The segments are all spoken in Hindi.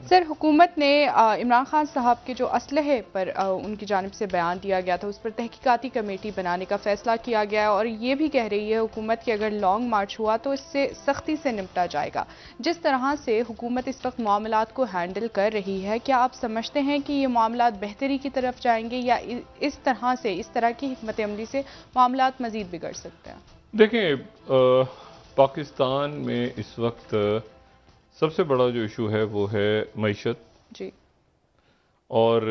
सर, हुकूमत ने इमरान खान साहब के जो असलहे पर उनकी जानिब से बयान दिया गया था, उस पर तहकीकाती कमेटी बनाने का फैसला किया गया है और ये भी कह रही है हुकूमत कि अगर लॉन्ग मार्च हुआ तो इससे सख्ती से निपटा जाएगा। जिस तरह से हुकूमत इस वक्त मामलात को हैंडल कर रही है, क्या आप समझते हैं कि ये मामलात बेहतरी की तरफ जाएंगे या इस तरह से, इस तरह की हिकमत अमली से मामलात मजीद बिगड़ सकते हैं? देखें, पाकिस्तान में इस वक्त सबसे बड़ा जो इशू है वो है मईशत। जी। और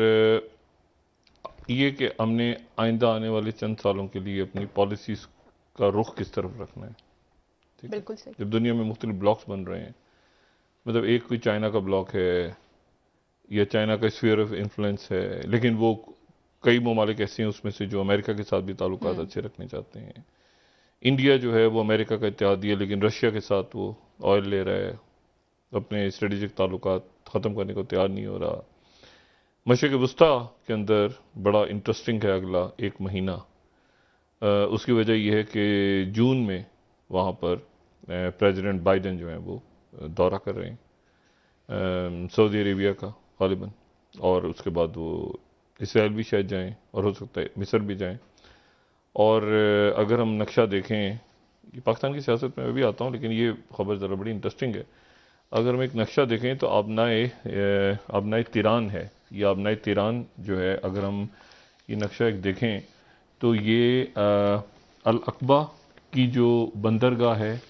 ये कि हमने आइंदा आने वाले चंद सालों के लिए अपनी पॉलिसीज का रुख किस तरफ रखना है। ठीक है, बिल्कुल सही। जब दुनिया में मुख्तलिफ ब्लॉक्स बन रहे हैं, मतलब एक कोई चाइना का ब्लॉक है या चाइना का स्फीयर ऑफ इन्फ्लुएंस है, लेकिन वो कई ममालिक ऐसे हैं उसमें से जो अमेरिका के साथ भी ताल्लुकात अच्छे रखने चाहते हैं। इंडिया जो है वो अमेरिका का इत्तेहादी है, लेकिन रशिया के साथ वो ऑयल ले रहा है, अपने स्ट्रेटेजिक ताल्लुकात ख़त्म करने को तैयार नहीं हो रहा। मशरिक़ वस्ता के अंदर बड़ा इंटरेस्टिंग है अगला एक महीना। उसकी वजह यह है कि जून में वहाँ पर प्रेसिडेंट बाइडेन जो है वो दौरा कर रहे हैं सऊदी अरेबिया का ग़ालिबन, और उसके बाद वो इसराइल भी शायद जाएं और हो सकता है मिस्र भी जाएं। और अगर हम नक्शा देखें, ये पाकिस्तान की सियासत में मैं भी आता हूँ, लेकिन ये खबर ज़रा बड़ी इंटरेस्टिंग है। अगर हम एक नक्शा देखें तो आबनाए तिरान है, ये आबनाए तिरान जो है, अगर हम ये नक्शा एक देखें तो ये अल अक़बा की जो बंदरगाह है,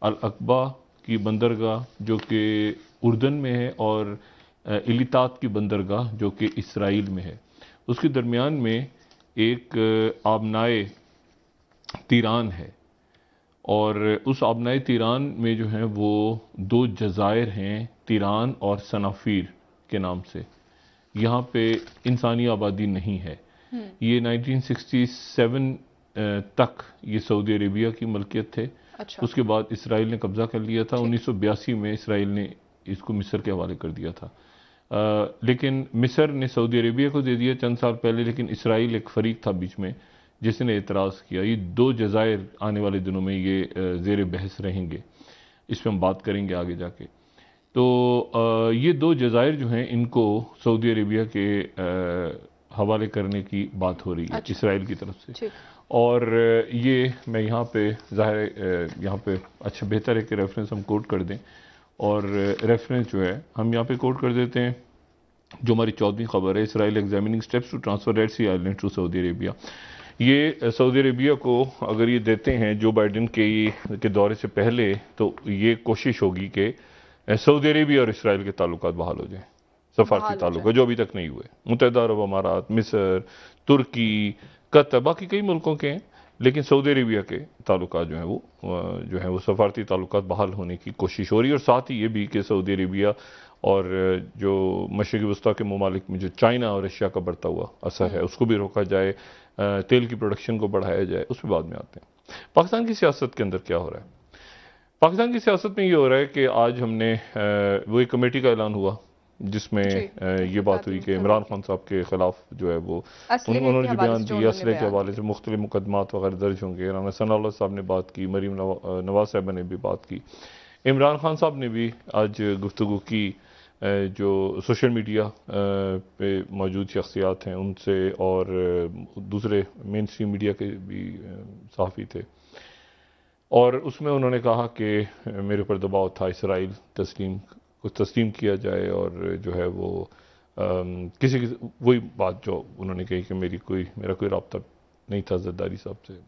अल अक़बा की बंदरगाह जो कि उर्दन में है, और इलितात की बंदरगाह जो कि इसराइल में है, उसके दरमियान में एक आबनाए तिरान है। और उस आबनाए तिरान में जो है वो दो जज़ायर हैं, तिरान और सनाफीर के नाम से। यहाँ पे इंसानी आबादी नहीं है। ये 1967 तक ये सऊदी अरेबिया की मलकियत थे। अच्छा। उसके बाद इसराइल ने कब्ज़ा कर लिया था। 1982 में इसराइल ने इसको मिस्र के हवाले कर दिया था। लेकिन मिस्र ने सऊदी अरेबिया को दे दिया चंद साल पहले, लेकिन इसराइल एक फरीक था बीच में जिसने एतराज़ किया। ये दो जज़ायर आने वाले दिनों में ये ज़ेर बहस रहेंगे, इस पर हम बात करेंगे आगे जाके। तो ये दो जज़ायर जो हैं इनको सऊदी अरेबिया के हवाले करने की बात हो रही है। अच्छा। इसराइल की तरफ से। और ये मैं यहाँ पे ज़ाहिर यहाँ पे अच्छा बेहतर है कि रेफरेंस हम कोट कर दें, और रेफरेंस जो है हम यहाँ पे कोट कर देते हैं जो हमारी 14वीं खबर है, Israel examining steps to transfer Red Sea island to Saudi Arabia. ये सऊदी अरेबिया को अगर ये देते हैं जो बाइडेन के दौरे से पहले, तो ये कोशिश होगी कि सऊदी अरेबिया और इसराइल के ताल्लुकात बहाल हो जाएं, सफारती ताल्लुक जो अभी तक नहीं हुए। मुत्तहिदा अरब अमारात, मिस्र, तुर्की, कतर, बाकी कई मुल्कों के हैं, लेकिन सऊदी अरेबिया के ताल्लुकात जो है वो सफारती ताल्लुकात बहाल होने की कोशिश हो रही है। और साथ ही ये भी कि सऊदी अरेबिया और जो मशरिक़ वस्ता के ममालिक में जो चाइना और रशिया का बढ़ता हुआ असर है उसको भी रोका जाए, तेल की प्रोडक्शन को बढ़ाया जाए, उस पर बाद में आते हैं। पाकिस्तान की सियासत के अंदर क्या हो रहा है? पाकिस्तान की सियासत में ये हो रहा है कि आज हमने वो एक कमेटी का ऐलान हुआ जिसमें ये बात हुई कि इमरान खान साहब के खिलाफ जो है वो उन्होंने जो बयान दिया, असले के हवाले से मुख्तलिफ मुकदमात वगैरह दर्ज होंगे। राना सनाउल्लाह साहब ने बात की, मरीम नवाज साहबा ने भी बात की, इमरान खान साहब ने भी आज गुफ्तगू की, जो सोशल मीडिया पे मौजूद शख्सियात हैं उनसे, और दूसरे मेन स्ट्रीम मीडिया के भी सहाफ़ी थे। और उसमें उन्होंने कहा कि मेरे ऊपर दबाव था, इसराइल तस्लीम किया जाए, और जो है वो किसी की वही बात जो उन्होंने कही कि मेरा कोई राब्ता नहीं था ज़रदारी साहब से।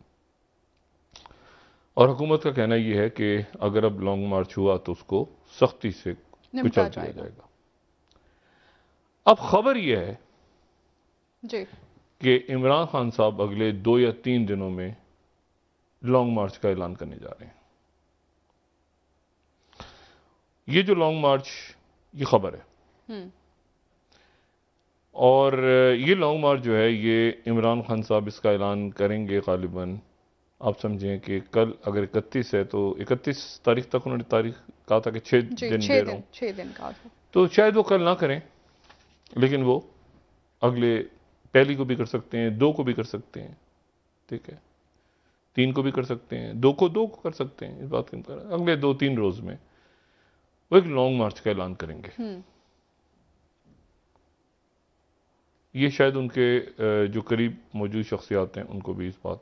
और हुकूमत का कहना यह है कि अगर अब लॉन्ग मार्च हुआ तो उसको सख्ती से कुचल दिया जाएगा। अब खबर यह है जी कि इमरान खान साहब अगले 2 या 3 दिनों में लॉन्ग मार्च का ऐलान करने जा रहे हैं। ये जो लॉन्ग मार्च, ये खबर है, और ये लॉन्ग मार्च जो है ये इमरान खान साहब इसका ऐलान करेंगे ग़ालिबन। आप समझें कि कल अगर 31 है तो 31 तारीख तक उन्होंने तारीख कहा था कि 6 दिन दे रहा हूं, 6 दिन का, तो शायद वो कल ना करें, लेकिन वो अगले पहली को भी कर सकते हैं, 2 को भी कर सकते हैं, ठीक है, 3 को भी कर सकते हैं, 2 को कर सकते हैं। इस बात के अगले 2-3 रोज में वो एक लॉन्ग मार्च का ऐलान करेंगे। ये शायद उनके जो करीब मौजूद शख्सियात हैं उनको भी इस बात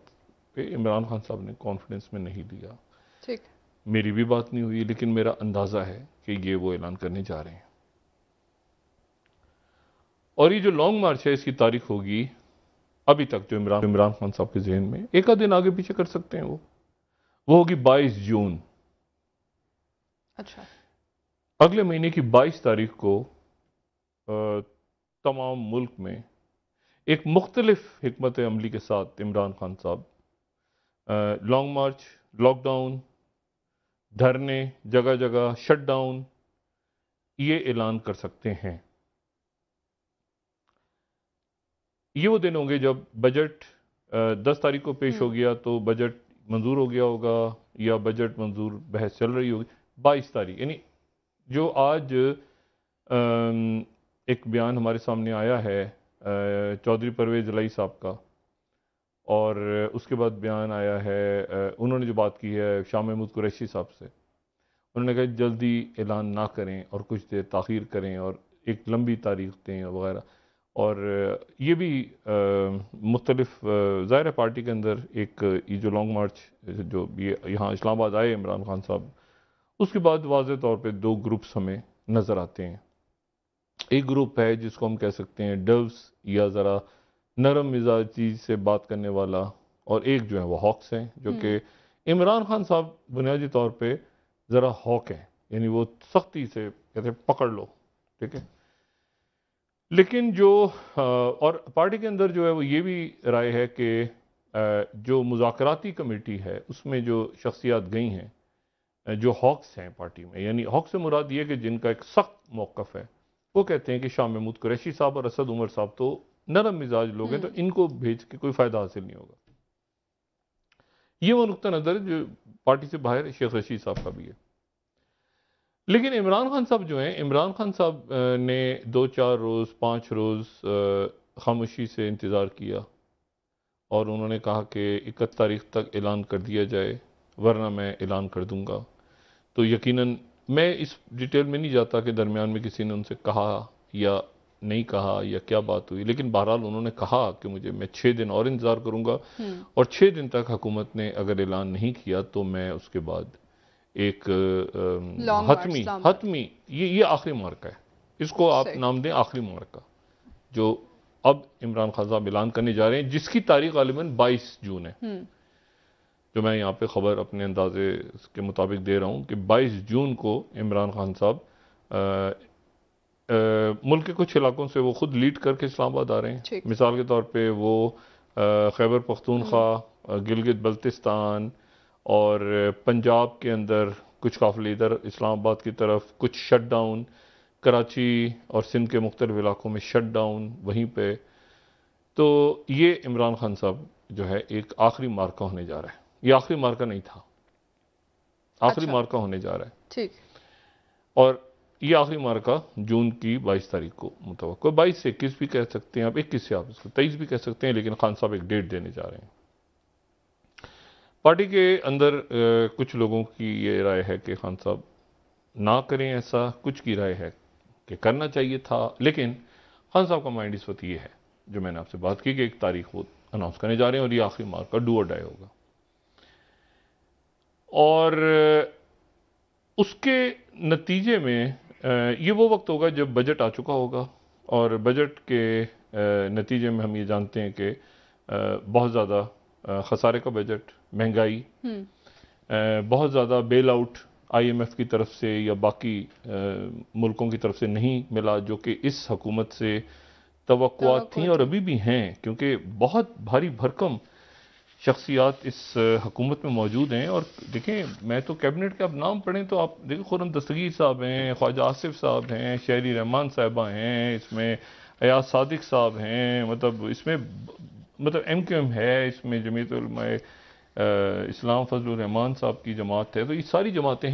पे इमरान खान साहब ने कॉन्फिडेंस में नहीं लिया। ठीक। मेरी भी बात नहीं हुई, लेकिन मेरा अंदाज़ा है कि ये वो ऐलान करने जा रहे हैं। और ये जो लॉन्ग मार्च है इसकी तारीख होगी, अभी तक जो इमरान खान साहब के जहन में, एक आध दिन आगे पीछे कर सकते हैं, वो होगी 22 जून। अच्छा। अगले महीने की 22 तारीख को तमाम मुल्क में एक मुख्तलिफ हिकमत अमली के साथ इमरान खान साहब लॉन्ग मार्च, लॉकडाउन, धरने, जगह जगह शटडाउन, ये ऐलान कर सकते हैं। ये वो दिन होंगे जब बजट 10 तारीख को पेश हो गया तो बजट मंजूर हो गया होगा, या बजट मंजूर बहस चल रही होगी 22 तारीख, यानी जो आज एक बयान हमारे सामने आया है चौधरी परवेज इलाही साहब का, और उसके बाद बयान आया है उन्होंने जो बात की है शाह महमूद कुरैशी साहब से, उन्होंने कहा जल्दी ऐलान ना करें और कुछ देर ताख़ीर करें और एक लंबी तारीख दें वगैरह। और ये भी मुख्तलिफ ज़ाहिर पार्टी के अंदर एक ये जो लॉन्ग मार्च जो ये यहाँ इस्लामाबाद आए इमरान खान साहब, उसके बाद वाज़ेह तौर पे दो ग्रुप्स हमें नज़र आते हैं। एक ग्रुप है जिसको हम कह सकते हैं डव्स, या ज़रा नरम मिजाजी से बात करने वाला, और एक जो है वो हॉक्स हैं, जो कि इमरान खान साहब बुनियादी तौर पे ज़रा हॉक हैं, यानी वो सख्ती से कहते हैं पकड़ लो, ठीक है। लेकिन जो और पार्टी के अंदर जो है वो ये भी राय है कि जो मुज़ाकराती कमेटी है उसमें जो शख्सियात गई हैं जो हॉक्स हैं पार्टी में, यानी हॉक्स से मुराद ये कि जिनका एक सख्त मौक़िफ़ है, वो कहते हैं कि शाह महमूद कुरैशी साहब और असद उमर साहब तो नरम मिजाज लोग हैं, तो इनको भेज के कोई फ़ायदा हासिल नहीं होगा। ये वो नुक्ता नज़र जो पार्टी से बाहर शेख रशीद साहब का भी है। लेकिन इमरान खान साहब जो हैं, इमरान खान साहब ने 2-4 रोज़ 5 रोज़ खामोशी से इंतज़ार किया और उन्होंने कहा कि 31 तारीख तक ऐलान कर दिया जाए, वरना मैं ऐलान कर दूंगा। तो यकीनन मैं इस डिटेल में नहीं जाता कि दरमियान में किसी ने उनसे कहा या नहीं कहा या क्या बात हुई, लेकिन बहरहाल उन्होंने कहा कि मैं 6 दिन और इंतज़ार करूंगा, और 6 दिन तक हुकूमत ने अगर ऐलान नहीं किया तो मैं उसके बाद एक हतमी ये आखिरी मार्का है, इसको आप नाम दें आखिरी मार्का, जो अब इमरान खान साहब ऐलान करने जा रहे हैं, जिसकी तारीख गालिबन 22 जून है। जो मैं यहाँ पे खबर अपने अंदाजे के मुताबिक दे रहा हूँ कि 22 जून को इमरान खान साहब मुल्क के कुछ इलाकों से वो खुद लीड करके इस्लामाबाद आ रहे हैं। मिसाल के तौर पे वो खैबर पख्तूनख्वा, गिलगित बल्तिस्तान और पंजाब के अंदर कुछ काफिले इधर इस्लामाबाद की तरफ, कुछ शट डाउन, कराची और सिंध के मुख्तलिफ इलाकों में शट डाउन वहीं पे। तो ये इमरान खान साहब जो है एक आखिरी मार्का होने जा रहा है। ये आखिरी मार्का नहीं था, आखिरी मार्का होने जा रहा है, ठीक। और ये आखिरी मार्का जून की 22 तारीख को मुतवक्को, 22 से 21 भी कह सकते हैं आप, 21 से आप इसको 23 भी कह सकते हैं, लेकिन खान साहब एक डेट देने जा रहे हैं। पार्टी के अंदर कुछ लोगों की ये राय है कि खान साहब ना करें ऐसा, कुछ की राय है कि करना चाहिए था, लेकिन खान साहब का माइंड इस वक्त ये है जो मैंने आपसे बात की कि एक तारीख वो अनाउंस करने जा रहे हैं और ये आखिरी मार्का डू और डाई होगा। और उसके नतीजे में ये वो वक्त होगा जब बजट आ चुका होगा, और बजट के नतीजे में हम ये जानते हैं कि बहुत ज़्यादा खसारे का बजट, महंगाई, बहुत ज़्यादा बेल आउट IMF की तरफ से या बाकी मुल्कों की तरफ से नहीं मिला, जो कि इस हुकूमत से तवक्कुआत थी और अभी भी हैं, क्योंकि बहुत भारी भरकम शख्सियात इस हुकूमत में मौजूद हैं। और देखें, मैं तो कैबिनेट के अब नाम पढ़ें तो आप देखें, खुर्रम दस्तगीर साहब हैं, ख्वाजा आसिफ साहब हैं, शहरी रहमान साहबा हैं, इसमें अयाज सादिक साहब हैं, मतलब इसमें MQM है, इसमें जमीयत उलमा इस्लाम फजलुर रहमान साहब की जमात है, तो ये सारी जमातें हैं।